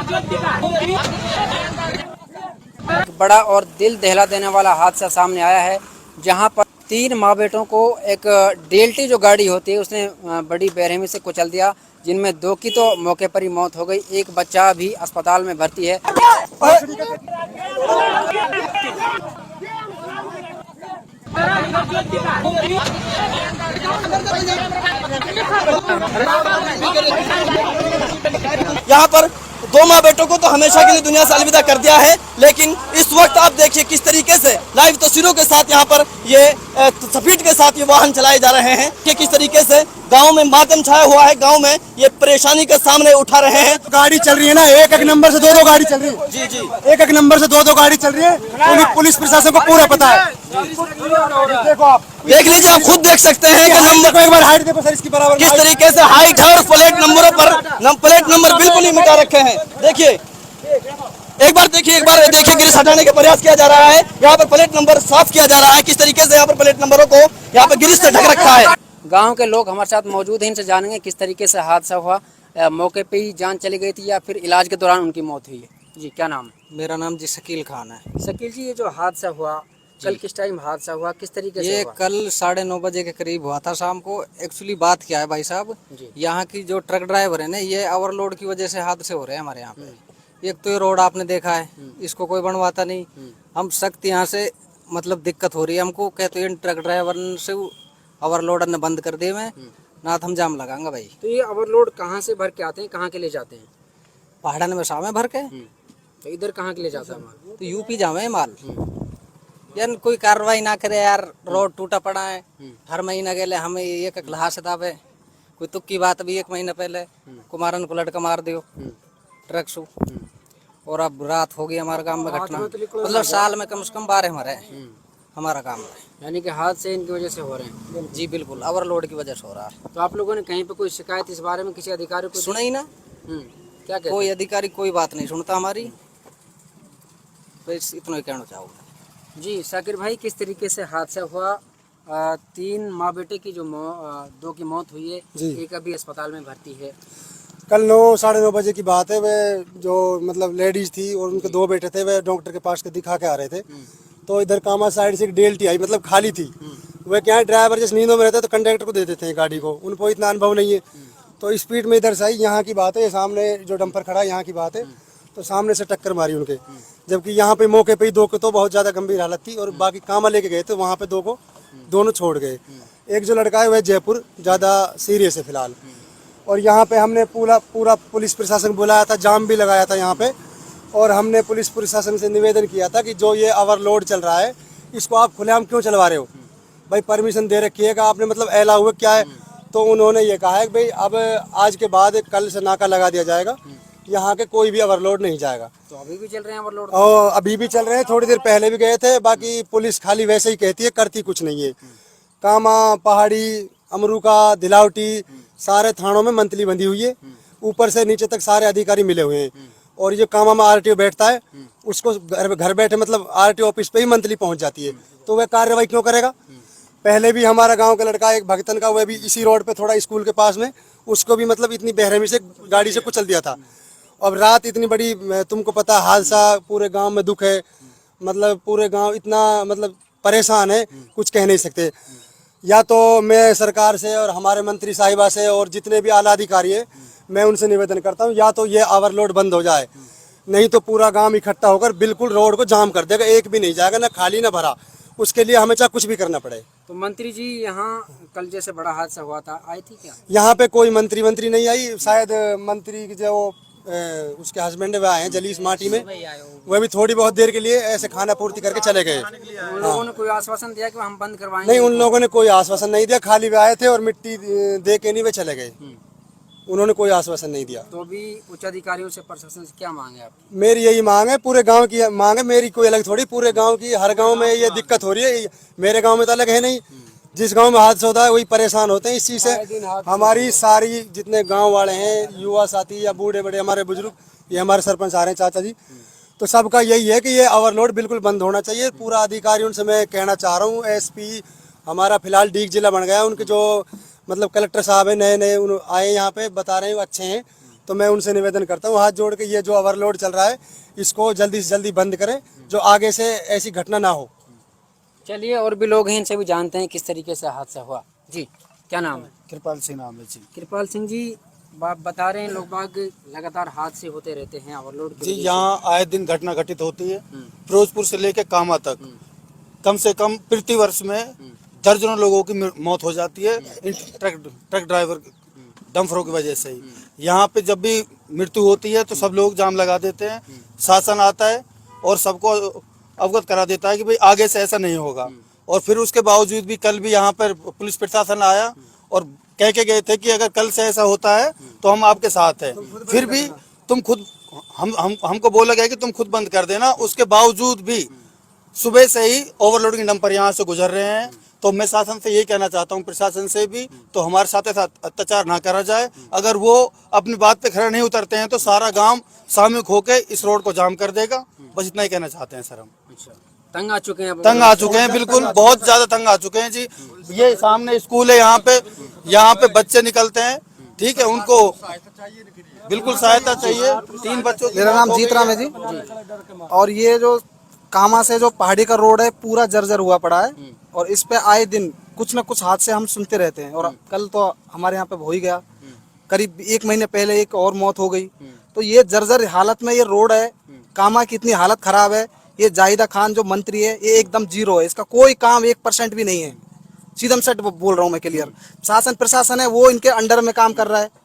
एक बड़ा और दिल दहला देने वाला हादसा सामने आया है, जहां पर 3 माँ बेटों को एक डेल्टी जो गाड़ी होती है उसने बड़ी बेरहमी से कुचल दिया, जिनमें 2 की तो मौके पर ही मौत हो गई। एक बच्चा भी अस्पताल में भर्ती है। यहाँ पर 2 माँ बेटों को तो हमेशा के लिए दुनिया से अलविदा कर दिया है, लेकिन इस वक्त आप देखिए किस तरीके से लाइव तस्वीरों के साथ यहाँ पर ये स्पीड के साथ ये वाहन चलाए जा रहे हैं कि किस तरीके से गांव में मातम छाया हुआ है। गांव में ये परेशानी के सामने उठा रहे हैं। गाड़ी चल रही है ना, एक एक नंबर से 2-2 गाड़ी चल रही है। जी जी, एक एक नंबर से 2-2 गाड़ी चल रही है। पुलिस प्रशासन को पूरा पता है। देखो आप देख लीजिए, आप खुद देख सकते हैं कि नंबर एक बार हाइट देखो सर, इसकी बराबर किस तरीके से हाइट है और प्लेट नंबरों पर प्लेट नंबर बिल्कुल ही मिटा रखे हैं। देखिए, एक बार देखिए गिरिस हटाने का प्रयास किया जा रहा है। यहाँ पर प्लेट नंबर साफ किया जा रहा है। किस तरीके से यहाँ पर प्लेट नंबरों को यहाँ पर गिरिस से ढक रखा है। गांव के लोग हमारे साथ मौजूद हैं, इनसे जानेंगे किस तरीके से हादसा हुआ। मौके पे ही जान चली गई थी या फिर इलाज के दौरान उनकी मौत हुई है? जी, क्या नाम है? मेरा नाम जी शकील खान है। शकील जी, ये जो हादसा हुआ कल किस टाइम हादसा हुआ, किस तरीके से ये हुआ? कल 9:30 बजे के करीब हुआ था शाम को। एक्चुअली बात क्या है भाई साहब, यहाँ की जो ट्रक ड्राइवर है ना, ये ओवरलोड की वजह से हादसे हो रहे हैं हमारे यहाँ पे। एक तो ये रोड आपने देखा है, इसको कोई बनवाता नहीं। हम सख्त यहाँ से मतलब दिक्कत हो रही है हमको। कहते हैं ट्रक ड्राइवर से ओवरलोड ने बंद कर दिए मैं ना, हम जाम लगाएंगे भाई। तो ये ओवरलोड कहाँ से भर के आते हैं, कहाँ के ले जाते हैं? पहाड़न में शाम में भर के तो इधर कहाँ के ले जाता है माल? तो यूपी जावे माल। यार कोई कार्रवाई ना करे यार, रोड टूटा पड़ा है। हर महीना गेले हमें एक लहा से दावे। कोई तुक की बात भी 1 महीना पहले कुमारन को लटका मार दियो ट्रक सु। और अब रात हो गई हमारे गांव में घटना, मतलब साल में कम से कम 12 मरे हमारा काम है। यानी कि हादसे इनकी वजह से हो रहे हैं? जी बिल्कुल, ओवरलोड की वजह से हो रहा है। तो आप लोगों ने कहीं पे कोई शिकायत इस बारे में किसी अधिकारी को सुना ही ना, क्या कहते कोई अधिकारी कोई बात नहीं सुनता हमारी। बस इतना ही कहना चाहूँगा। जी शाकिर भाई, किस तरीके से हादसा हुआ? 3 माँ बेटे की जो 2 की मौत हुई है, एक अभी अस्पताल में भर्ती है। कल 9-9:30 बजे की बात है। वे जो मतलब लेडीज थी और उनके 2 बेटे थे, वे डॉक्टर के पास के दिखा के आ रहे थे। तो इधर कामा साइड से एक डेल्टी आई, मतलब खाली थी। वे क्या है, ड्राइवर जिस नींदों में रहते तो कंडक्टर को दे देते हैं गाड़ी को, उनको इतना अनुभव नहीं है। तो स्पीड में इधर से आई, यहाँ की बात है, सामने जो डंपर खड़ा है यहाँ की बात है, तो सामने से टक्कर मारी उनके। जबकि यहाँ पे मौके पे ही 2 को तो बहुत ज्यादा गंभीर हालत थी और बाकी कामा लेके गए थे, वहाँ पे 2 को दोनों छोड़ गए। एक जो लड़का है वह जयपुर ज्यादा सीरियस है फिलहाल। और यहाँ पे हमने पूरा पुलिस प्रशासन बुलाया था, जाम भी लगाया था यहाँ पे। और हमने पुलिस प्रशासन से निवेदन किया था कि जो ये ओवरलोड चल रहा है इसको आप खुलेआम क्यों चलवा रहे हो भाई, परमिशन दे रखिएगा आपने, मतलब एला हुआ क्या है। तो उन्होंने ये कहा है कि भाई अब आज के बाद कल से नाका लगा दिया जाएगा, यहाँ के कोई भी ओवरलोड नहीं जाएगा। तो अभी भी चल रहे हैं ओवरलोड? और अभी भी चल रहे हैं, थोड़ी देर पहले भी गए थे। बाकी पुलिस खाली वैसे ही कहती है, करती कुछ नहीं है। कामा, पहाड़ी, अमरूका, दिलावटी सारे थानों में मंथली बंधी हुई है, ऊपर से नीचे तक सारे अधिकारी मिले हुए हैं। और ये कामा में आरटीओ बैठता है, उसको घर बैठे मतलब आरटीओ ऑफिस पे ही मंथली पहुंच जाती है। तो वह कार्रवाई क्यों करेगा? पहले भी हमारा गांव का लड़का एक भगतन का, वह भी इसी रोड पे थोड़ा स्कूल के पास में, उसको भी मतलब इतनी बेरहमी से गाड़ी से कुचल दिया था। अब रात इतनी बड़ी, तुमको पता हादसा, पूरे गांव में दुख है, मतलब पूरे गांव इतना मतलब परेशान है, कुछ कह नहीं सकते। या तो मैं सरकार से और हमारे मंत्री साहिबा से और जितने भी आला अधिकारी है, मैं उनसे निवेदन करता हूँ, या तो ये ओवरलोड बंद हो जाए, नहीं तो पूरा गांव इकट्ठा होकर बिल्कुल रोड को जाम कर देगा। एक भी नहीं जाएगा, ना खाली ना भरा। उसके लिए हमें चाहे कुछ भी करना पड़े। तो मंत्री जी यहाँ कल जैसे बड़ा हादसा हुआ था, आई थी क्या? यहाँ पे कोई मंत्री नहीं आई। शायद मंत्री जो उसके हस्बैंड वह आए हैं जलीस माटी में, वह भी थोड़ी बहुत देर के लिए ऐसे खाना पूर्ति करके चले गए। उन लोगों ने कोई आश्वासन दिया कि हम बंद करवाएंगे? नहीं, उन लोगों ने कोई आश्वासन नहीं दिया, खाली वे आए थे और मिट्टी दे के नहीं वे चले गए। उन्होंने कोई आश्वासन नहीं दिया। तो भी उच्च अधिकारियों से, प्रशासन से क्या मांगे आप? मेरी यही मांग है, पूरे गांव की मांग है, मेरी कोई अलग थोड़ी, पूरे गांव की। हर गांव में ये दिक्कत हो रही है, मेरे गांव में तो अलग है नहीं। जिस गांव में हादसा होता है वही परेशान होते हैं इस चीज से। हमारी सारी जितने गांव वाले हैं, युवा साथी या बूढ़े बड़े हमारे बुजुर्ग, ये हमारे सरपंच आ रहे हैं चाचा जी, तो सबका यही है कि ये ओवरलोड बिल्कुल बंद होना चाहिए। पूरा अधिकारियों से मैं कहना चाह रहा हूँ, एसपी हमारा फिलहाल डीग जिला बन गया, उनके जो मतलब कलेक्टर साहब है नए आए यहाँ पे, बता रहे हैं अच्छे हैं, तो मैं उनसे निवेदन करता हूँ हाथ जोड़ के, ये जो ओवरलोड चल रहा है इसको जल्दी से जल्दी बंद करें, जो आगे से ऐसी घटना ना हो। चलिए, और भी लोग हैं, इनसे भी जानते हैं किस तरीके से हादसा हुआ। जी, क्या नाम है? कृपाल सिंह नाम है जी। कृपाल सिंह जी, बात बता रहे हैं लोग बाग लगातार हादसे होते रहते हैं ओवरलोड की जी वजह से। यहाँ आए दिन घटना घटित होती है। फिरोजपुर से लेकर कामा तक कम से कम प्रति वर्ष में दर्जनों लोगों की मौत हो जाती है इन ट्रक ड्राइवर डंफरों की वजह से ही। यहाँ पे जब भी मृत्यु होती है तो सब लोग जाम लगा देते हैं, शासन आता है और सबको अवगत करा देता है कि भाई आगे से ऐसा नहीं होगा। और फिर उसके बावजूद भी कल भी यहाँ पर पुलिस प्रशासन आया और कह के गए थे कि अगर कल से ऐसा होता है तो हम आपके साथ हैं। फिर भी तुम खुद हमको बोला गया कि तुम खुद बंद कर देना, उसके बावजूद भी सुबह से ही ओवरलोडिंग डंपर यहाँ से गुजर रहे हैं। तो मैं शासन से यही कहना चाहता हूँ, प्रशासन से भी, तो हमारे साथ ऐसा अत्याचार ना करा जाए। अगर वो अपनी बात पे खड़ा नहीं उतरते हैं तो सारा गांव सामूहिक होकर इस रोड को जाम कर देगा। बस इतना ही कहना चाहते हैं सर हम। तंग आ चुके हैं अब? तंग आ चुके हैं, बिल्कुल बहुत ज्यादा तंग आ चुके हैं जी। ये सामने स्कूल है, यहाँ पे बच्चे निकलते हैं, ठीक है, उनको बिल्कुल सहायता चाहिए। 3 बच्चों की मेरा नाम मौत हो जीत गई राम है जी। और ये जो कामा से जो पहाड़ी का रोड है पूरा जर्जर हुआ पड़ा है, और इस पे आए दिन कुछ न कुछ हादसे हम सुनते रहते हैं। और कल तो हमारे यहाँ पे हो ही गया, करीब 1 महीने पहले एक और मौत हो गई। तो ये जर्जर हालत में ये रोड है, कामा की इतनी हालत खराब है। ये जाहिदा खान जो मंत्री है ये एकदम जीरो है, इसका कोई काम 1% भी नहीं है। सीधम सेट बोल रहा हूँ मैं क्लियर। शासन प्रशासन है वो इनके अंडर में काम कर रहा है।